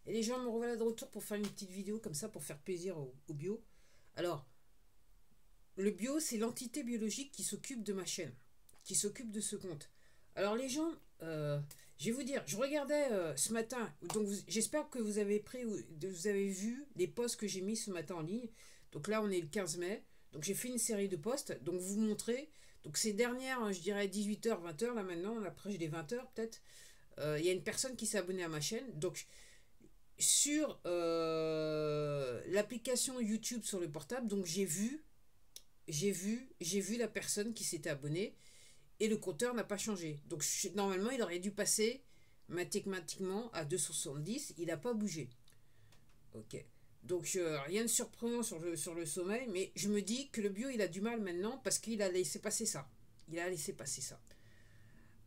Et les gens me revoilà de retour pour faire une petite vidéo comme ça, pour faire plaisir au bio. Alors, le bio, c'est l'entité biologique qui s'occupe de ma chaîne, qui s'occupe de ce compte. Alors les gens, je vais vous dire, je regardais ce matin, donc j'espère que vous avez pris, vous avez vu les posts que j'ai mis ce matin en ligne. Donc là, on est le 15 mai, donc j'ai fait une série de posts, donc vous montrer, donc ces dernières, je dirais 18h, 20h, là maintenant, après j'ai les 20h peut-être, il y a une personne qui s'est abonnée à ma chaîne, donc sur l'application YouTube sur le portable, donc j'ai vu la personne qui s'était abonnée et le compteur n'a pas changé. Donc normalement, il aurait dû passer mathématiquement à 270. Il n'a pas bougé. Ok. Donc rien de surprenant sur le sommeil, mais je me dis que le bio, il a du mal maintenant parce qu'il a laissé passer ça. Il a laissé passer ça.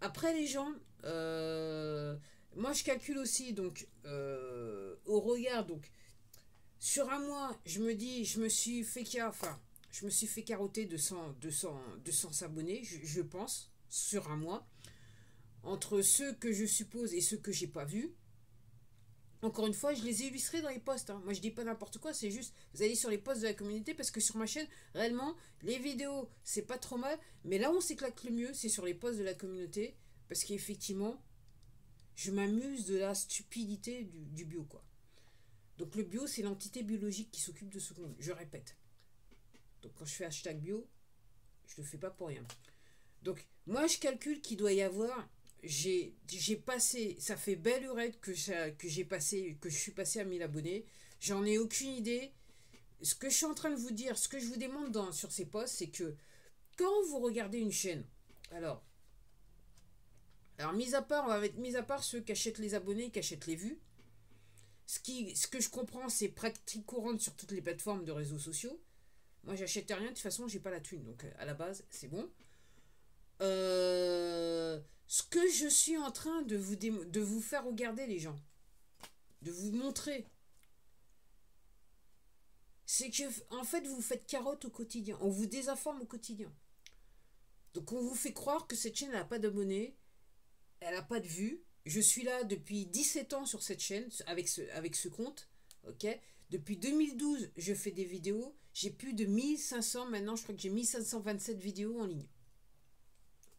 Après, les gens, moi je calcule aussi, donc au regard, donc sur un mois, je me dis, je me suis fait carotter de 200 abonnés, je pense, sur un mois. Entre ceux que je suppose et ceux que j'ai pas vus. Encore une fois, je les ai illustrés dans les posts. Hein. Moi, je dis pas n'importe quoi, c'est juste, vous allez sur les posts de la communauté parce que sur ma chaîne, réellement, les vidéos, c'est pas trop mal. Mais là où on s'éclate le mieux, c'est sur les posts de la communauté parce qu'effectivement, je m'amuse de la stupidité du bio, quoi. Donc le bio, c'est l'entité biologique qui s'occupe de ce qu'on. Je répète. Donc quand je fais hashtag bio, je le fais pas pour rien. Donc moi, je calcule qu'il doit y avoir. J'ai passé. Ça fait belle lurette que j'ai passé, que je suis passé à 1000 abonnés. J'en ai aucune idée. Ce que je suis en train de vous dire, ce que je vous demande sur ces posts, c'est que quand vous regardez une chaîne, alors, on va mettre mis à part ceux qui achètent les abonnés, qui achètent les vues. Ce que je comprends, c'est pratique courante sur toutes les plateformes de réseaux sociaux. Moi, j'achète rien, de toute façon, j'ai pas la thune. Donc, à la base, c'est bon. Ce que je suis en train de vous faire regarder, les gens, de vous montrer, c'est que, en fait, vous faites carotte au quotidien. On vous désinforme au quotidien. Donc, on vous fait croire que cette chaîne n'a pas d'abonnés, elle n'a pas de vues. Je suis là depuis 17 ans sur cette chaîne, avec ce compte. Ok. Depuis 2012, je fais des vidéos. J'ai plus de 1500, maintenant je crois que j'ai 1527 vidéos en ligne.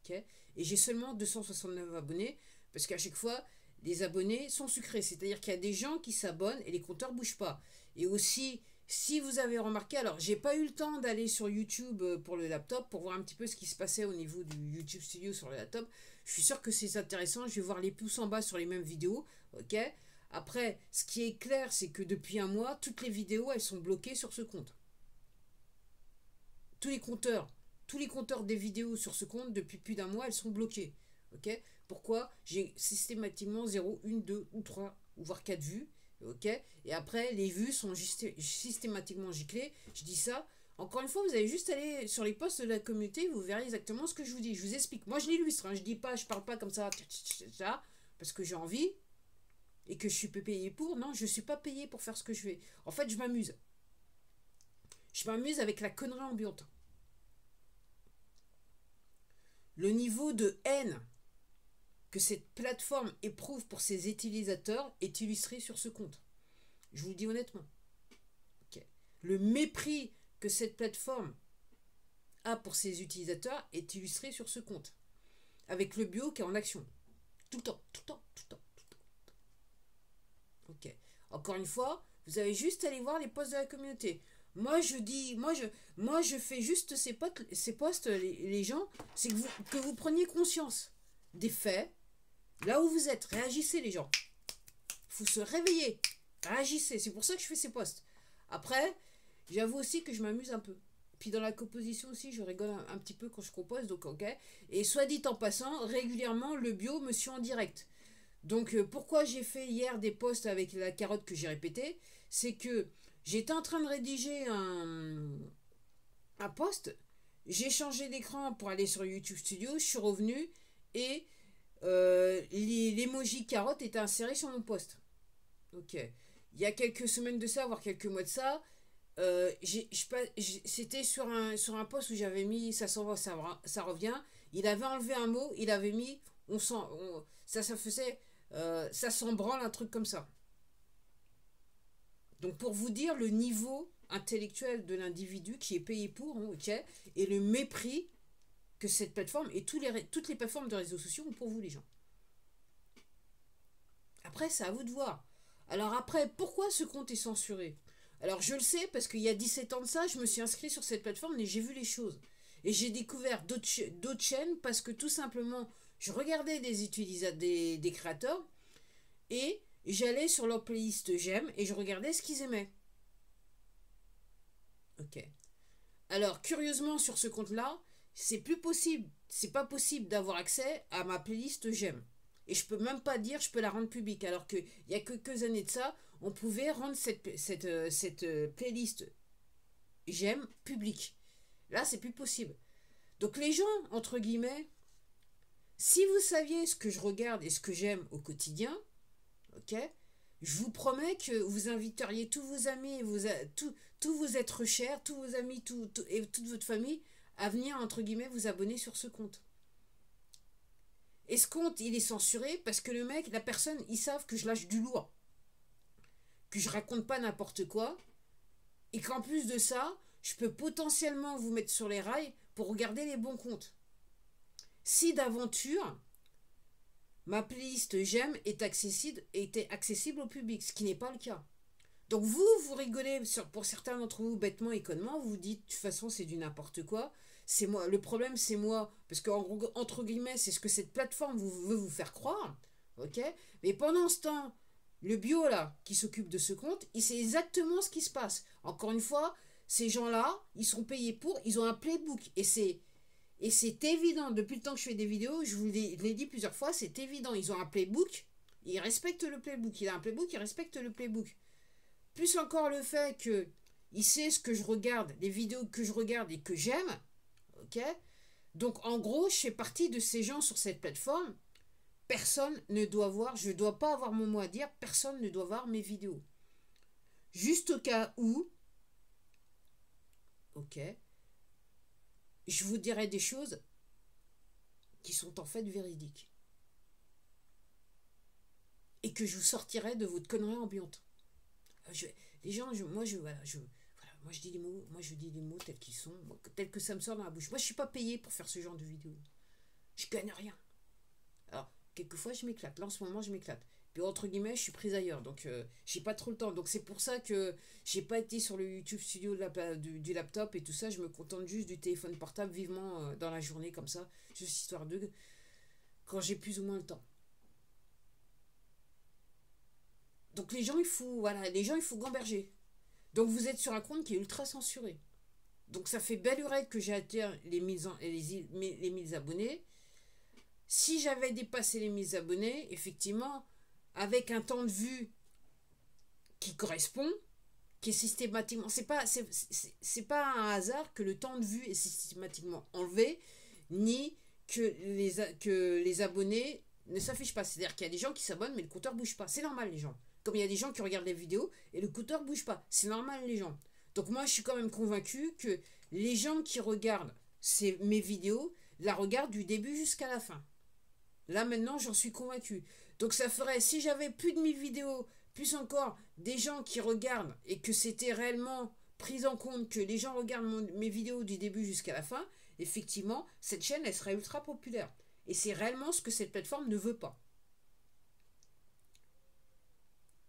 Ok. Et j'ai seulement 269 abonnés, parce qu'à chaque fois, les abonnés sont sucrés. C'est-à-dire qu'il y a des gens qui s'abonnent et les compteurs ne bougent pas. Et aussi, si vous avez remarqué, alors j'ai pas eu le temps d'aller sur YouTube pour le laptop pour voir un petit peu ce qui se passait au niveau du YouTube Studio sur le laptop. Je suis sûr que c'est intéressant. Je vais voir les pouces en bas sur les mêmes vidéos. Ok. Après, ce qui est clair, c'est que depuis un mois, toutes les vidéos, elles sont bloquées sur ce compte. Tous les compteurs, tous les compteurs des vidéos sur ce compte, depuis plus d'un mois, elles sont bloquées. Ok. Pourquoi? J'ai systématiquement 0, 1, 2 ou 3 ou voire 4 vues. Ok. Et après, les vues sont systématiquement giclées. Je dis ça. Encore une fois, vous allez juste aller sur les posts de la communauté, vous verrez exactement ce que je vous dis. Je vous explique. Moi, je l'illustre. Hein. Je dis pas, je parle pas comme ça, parce que j'ai envie et que je suis payé pour. Non, je suis pas payé pour faire ce que je fais. En fait, je m'amuse. Je m'amuse avec la connerie ambiante. Le niveau de haine que cette plateforme éprouve pour ses utilisateurs est illustré sur ce compte. Je vous le dis honnêtement. Okay. Le mépris que cette plateforme a pour ses utilisateurs est illustré sur ce compte. Avec le bio qui est en action. Tout le temps, tout le temps, tout le temps, tout le temps. Ok. Encore une fois, vous avez juste à aller voir les posts de la communauté. Moi, je dis, moi, je fais juste ces posts, les gens, c'est que vous preniez conscience des faits, là où vous êtes. Réagissez, les gens. Il faut se réveiller. Réagissez. C'est pour ça que je fais ces posts. Après, j'avoue aussi que je m'amuse un peu. Puis dans la composition aussi, je rigole un petit peu quand je compose, donc ok. Et soit dit en passant, régulièrement, le bio me suit en direct. Donc pourquoi j'ai fait hier des posts avec la carotte que j'ai répété, c'est que j'étais en train de rédiger un post, j'ai changé d'écran pour aller sur YouTube Studio, je suis revenu et l'emoji carotte était inséré sur mon post. Ok. Il y a quelques semaines de ça, voire quelques mois de ça, c'était sur un post où j'avais mis ça s'en va, ça revient. Il avait enlevé un mot, il avait mis ça faisait ça s'en branle, un truc comme ça. Donc pour vous dire le niveau intellectuel de l'individu qui est payé pour, hein, ok, et le mépris que cette plateforme et toutes les plateformes de réseaux sociaux ont pour vous les gens. Après, c'est à vous de voir. Alors après, pourquoi ce compte est censuré? Alors je le sais parce qu'il y a 17 ans de ça, je me suis inscrit sur cette plateforme et j'ai vu les choses. Et j'ai découvert d'autres chaînes parce que tout simplement, je regardais des utilisateurs, des créateurs et j'allais sur leur playlist j'aime et je regardais ce qu'ils aimaient. Ok. Alors curieusement sur ce compte-là, c'est plus possible, c'est pas possible d'avoir accès à ma playlist j'aime. Et je peux même pas dire je peux la rendre publique. Alors qu'il y a quelques années de ça, on pouvait rendre cette playlist j'aime publique. Là, c'est plus possible. Donc les gens, entre guillemets, si vous saviez ce que je regarde et ce que j'aime au quotidien, ok, je vous promets que vous inviteriez tous vos amis, tous vos êtres chers, tous vos amis et toute votre famille à venir, entre guillemets, vous abonner sur ce compte. Et ce compte, il est censuré parce que le mec, la personne, ils savent que je lâche du lourd. Que je raconte pas n'importe quoi. Et qu'en plus de ça, je peux potentiellement vous mettre sur les rails pour regarder les bons comptes. Si d'aventure, ma playlist j'aime était accessible au public, ce qui n'est pas le cas. Donc vous rigolez, pour certains d'entre vous, bêtement et connement, vous dites, de toute façon, c'est du n'importe quoi. C'est moi, le problème, c'est moi, parce que, entre guillemets, c'est ce que cette plateforme veut vous faire croire, ok? Mais pendant ce temps, le bio, là, qui s'occupe de ce compte, il sait exactement ce qui se passe. Encore une fois, ces gens-là, ils sont payés pour, ils ont un playbook, et c'est évident, depuis le temps que je fais des vidéos, je vous l'ai dit plusieurs fois, c'est évident, ils ont un playbook, ils respectent le playbook, il a un playbook, il respecte le playbook. Plus encore le fait que il sait ce que je regarde, les vidéos que je regarde et que j'aime, ok? Donc en gros, je fais partie de ces gens sur cette plateforme. Personne ne doit voir, je ne dois pas avoir mon mot à dire, personne ne doit voir mes vidéos. Juste au cas où, ok, je vous dirai des choses qui sont en fait véridiques. Et que je vous sortirai de votre connerie ambiante. Les gens, moi je dis les mots tels qu'ils sont, tels que ça me sort dans la bouche. Moi je suis pas payé pour faire ce genre de vidéo. Je gagne rien. Alors, quelquefois je m'éclate. Là en ce moment je m'éclate. Puis entre guillemets, je suis prise ailleurs, donc j'ai pas trop le temps. Donc c'est pour ça que j'ai pas été sur le YouTube Studio du laptop et tout ça. Je me contente juste du téléphone portable vivement dans la journée comme ça, juste histoire de quand j'ai plus ou moins le temps. Donc les gens il faut gamberger. Donc vous êtes sur un compte qui est ultra censuré. Donc ça fait belle lurette que j'ai atteint les 1000 abonnés. Si j'avais dépassé les 1000 abonnés, effectivement, avec un temps de vue qui correspond, qui est systématiquement... C'est pas un hasard que le temps de vue est systématiquement enlevé, ni que les abonnés ne s'affichent pas. C'est-à-dire qu'il y a des gens qui s'abonnent, mais le compteur ne bouge pas. C'est normal, les gens. Comme il y a des gens qui regardent les vidéos et le compteur ne bouge pas. C'est normal, les gens. Donc moi, je suis quand même convaincu que les gens qui regardent mes vidéos la regardent du début jusqu'à la fin. Là, maintenant, j'en suis convaincu. Donc ça ferait, si j'avais plus de 1000 vidéos, plus encore des gens qui regardent et que c'était réellement pris en compte que les gens regardent mes vidéos du début jusqu'à la fin, effectivement, cette chaîne, elle serait ultra populaire. Et c'est réellement ce que cette plateforme ne veut pas.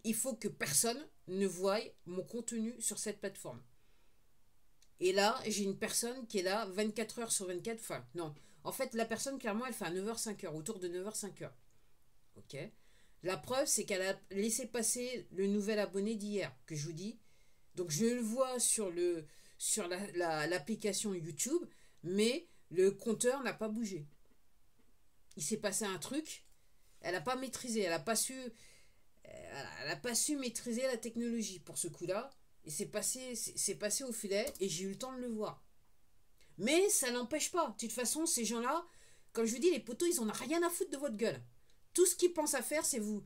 Il faut que personne ne voie mon contenu sur cette plateforme. Et là, j'ai une personne qui est là 24 heures sur 24. Enfin, non. En fait, la personne, clairement, elle fait à 9h, 5h, autour de 9h, 5h. Ok. La preuve, c'est qu'elle a laissé passer le nouvel abonné d'hier, que je vous dis. Donc, je le vois sur l'application YouTube, mais le compteur n'a pas bougé. Il s'est passé un truc, elle n'a pas maîtrisé, elle n'a pas su maîtriser la technologie pour ce coup-là. Et c'est passé au filet et j'ai eu le temps de le voir. Mais ça n'empêche pas. De toute façon, ces gens-là, comme je vous dis, les poteaux, ils en ont rien à foutre de votre gueule. Tout ce qu'ils pensent à faire, c'est vous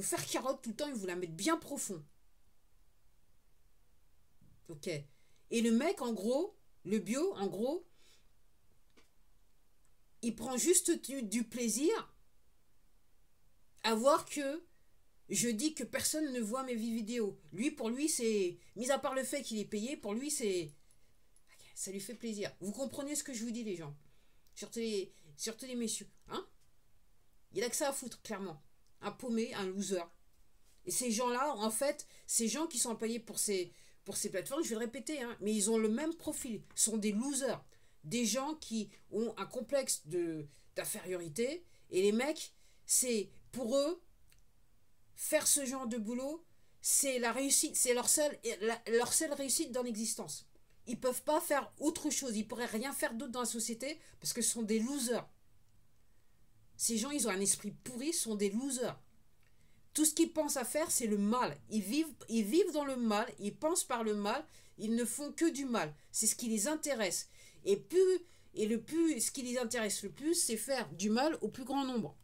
faire carotte tout le temps et vous la mettre bien profond. Ok. Et le mec, en gros, le bio, en gros, il prend juste du plaisir à voir que je dis que personne ne voit mes vidéos. Lui, pour lui, c'est... Mis à part le fait qu'il est payé, pour lui, c'est... Ça lui fait plaisir. Vous comprenez ce que je vous dis, les gens. Surtout les messieurs. Hein? Il a que ça à foutre, clairement. Un paumé, un loser. Et ces gens-là, en fait, ces gens qui sont payés pour ces plateformes, je vais le répéter, hein, mais ils ont le même profil. Ils sont des losers. Des gens qui ont un complexe d'infériorité. Et les mecs, c'est pour eux, faire ce genre de boulot, c'est la réussite, c'est leur seule réussite dans l'existence. Ils peuvent pas faire autre chose. Ils pourraient rien faire d'autre dans la société parce que ce sont des losers. Ces gens, ils ont un esprit pourri, sont des losers. Tout ce qu'ils pensent à faire, c'est le mal. Ils vivent dans le mal, ils pensent par le mal, ils ne font que du mal. C'est ce qui les intéresse. Ce qui les intéresse le plus, c'est faire du mal au plus grand nombre.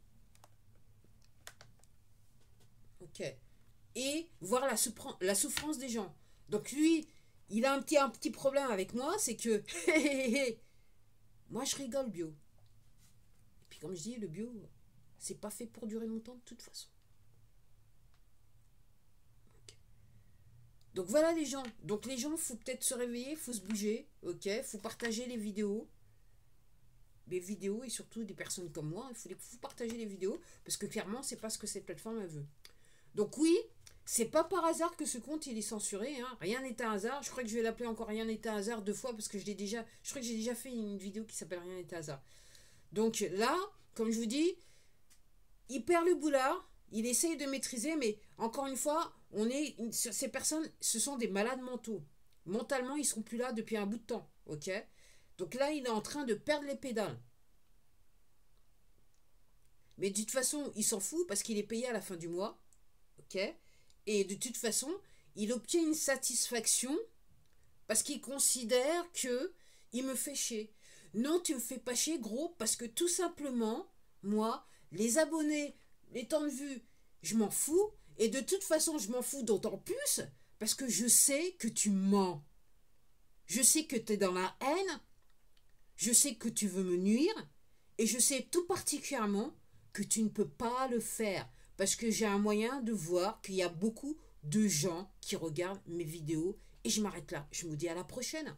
Ok. Et voir la souffrance des gens. Donc lui, il a un petit problème avec moi, c'est que moi je rigole bio. Et puis comme je dis, le bio, c'est pas fait pour durer longtemps de toute façon. Okay. Donc voilà les gens. Donc les gens, faut peut-être se réveiller, faut se bouger, ok. Faut partager les vidéos et surtout des personnes comme moi. Faut partager les vidéos parce que clairement, c'est pas ce que cette plateforme elle veut. Donc oui, c'est pas par hasard que ce compte il est censuré, hein. Rien n'est un hasard. Je crois que je vais l'appeler encore Rien n'est un hasard 2 fois parce que je crois que j'ai déjà fait une vidéo qui s'appelle Rien n'est un hasard. Donc là, comme je vous dis, il perd le boulard, il essaye de maîtriser, mais encore une fois, ces personnes, ce sont des malades mentaux. Mentalement, ils sont plus là depuis un bout de temps, ok? Donc là, il est en train de perdre les pédales. Mais de toute façon, il s'en fout parce qu'il est payé à la fin du mois. Ok. Et de toute façon, il obtient une satisfaction parce qu'il considère que il me fait chier. Non, tu me fais pas chier, gros, parce que tout simplement, moi, les abonnés, les temps de vue, je m'en fous. Et de toute façon, je m'en fous d'autant plus parce que je sais que tu mens. Je sais que tu es dans la haine. Je sais que tu veux me nuire. Et je sais tout particulièrement que tu ne peux pas le faire. Parce que j'ai un moyen de voir qu'il y a beaucoup de gens qui regardent mes vidéos. Et je m'arrête là. Je vous dis à la prochaine.